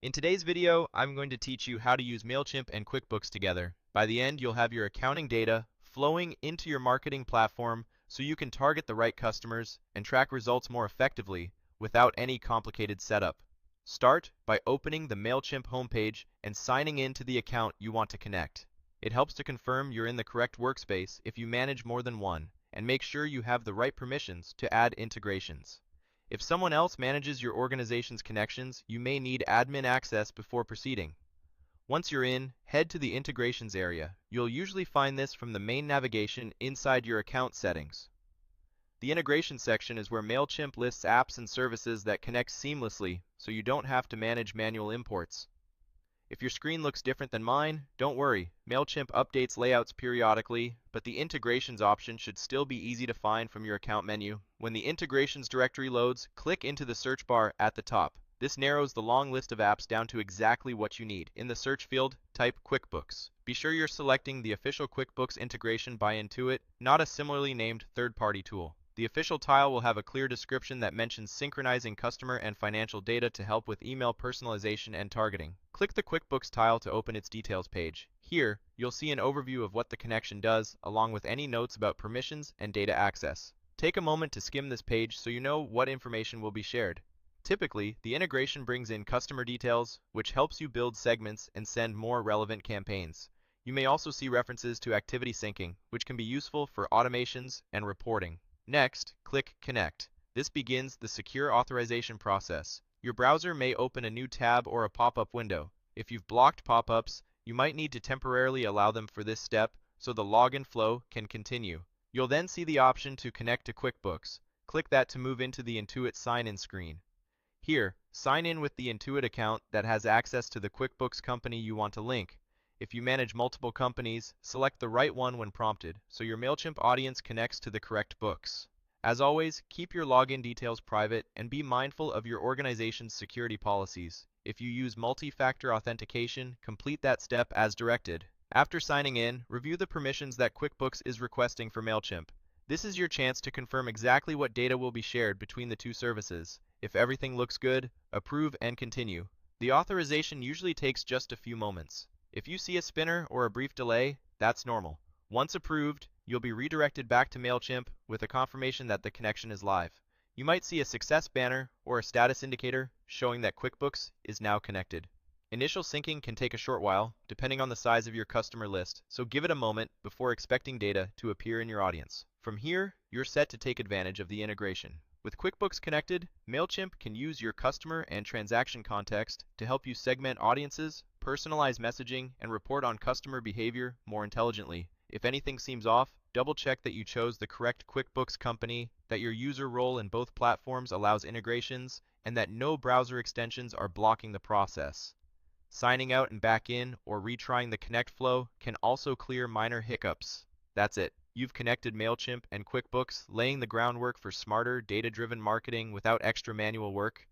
In today's video, I'm going to teach you how to use Mailchimp and QuickBooks together. By the end, you'll have your accounting data flowing into your marketing platform so you can target the right customers and track results more effectively without any complicated setup. Start by opening the Mailchimp homepage and signing in to the account you want to connect. It helps to confirm you're in the correct workspace if you manage more than one, and make sure you have the right permissions to add integrations. If someone else manages your organization's connections, you may need admin access before proceeding. Once you're in, head to the Integrations area. You'll usually find this from the main navigation inside your account settings. The Integration section is where Mailchimp lists apps and services that connect seamlessly, so you don't have to manage manual imports. If your screen looks different than mine, don't worry. Mailchimp updates layouts periodically, but the Integrations option should still be easy to find from your account menu. When the Integrations directory loads, click into the search bar at the top. This narrows the long list of apps down to exactly what you need. In the search field, type QuickBooks. Be sure you're selecting the official QuickBooks integration by Intuit, not a similarly named third-party tool. The official tile will have a clear description that mentions synchronizing customer and financial data to help with email personalization and targeting. Click the QuickBooks tile to open its details page. Here, you'll see an overview of what the connection does, along with any notes about permissions and data access. Take a moment to skim this page so you know what information will be shared. Typically, the integration brings in customer details, which helps you build segments and send more relevant campaigns. You may also see references to activity syncing, which can be useful for automations and reporting. Next, click Connect. This begins the secure authorization process. Your browser may open a new tab or a pop-up window. If you've blocked pop-ups, you might need to temporarily allow them for this step so the login flow can continue. You'll then see the option to connect to QuickBooks. Click that to move into the Intuit sign-in screen. Here, sign in with the Intuit account that has access to the QuickBooks company you want to link. If you manage multiple companies, select the right one when prompted, so your Mailchimp audience connects to the correct books. As always, keep your login details private and be mindful of your organization's security policies. If you use multi-factor authentication, complete that step as directed. After signing in, review the permissions that QuickBooks is requesting for Mailchimp. This is your chance to confirm exactly what data will be shared between the two services. If everything looks good, approve and continue. The authorization usually takes just a few moments. If you see a spinner or a brief delay, that's normal. Once approved, you'll be redirected back to Mailchimp with a confirmation that the connection is live. You might see a success banner or a status indicator showing that QuickBooks is now connected. Initial syncing can take a short while, depending on the size of your customer list, so give it a moment before expecting data to appear in your audience. From here, you're set to take advantage of the integration. With QuickBooks connected, Mailchimp can use your customer and transaction context to help you segment audiences, personalize messaging, and report on customer behavior more intelligently. If anything seems off, double-check that you chose the correct QuickBooks company, that your user role in both platforms allows integrations, and that no browser extensions are blocking the process. Signing out and back in or retrying the connect flow can also clear minor hiccups. That's it. You've connected Mailchimp and QuickBooks, laying the groundwork for smarter, data-driven marketing without extra manual work.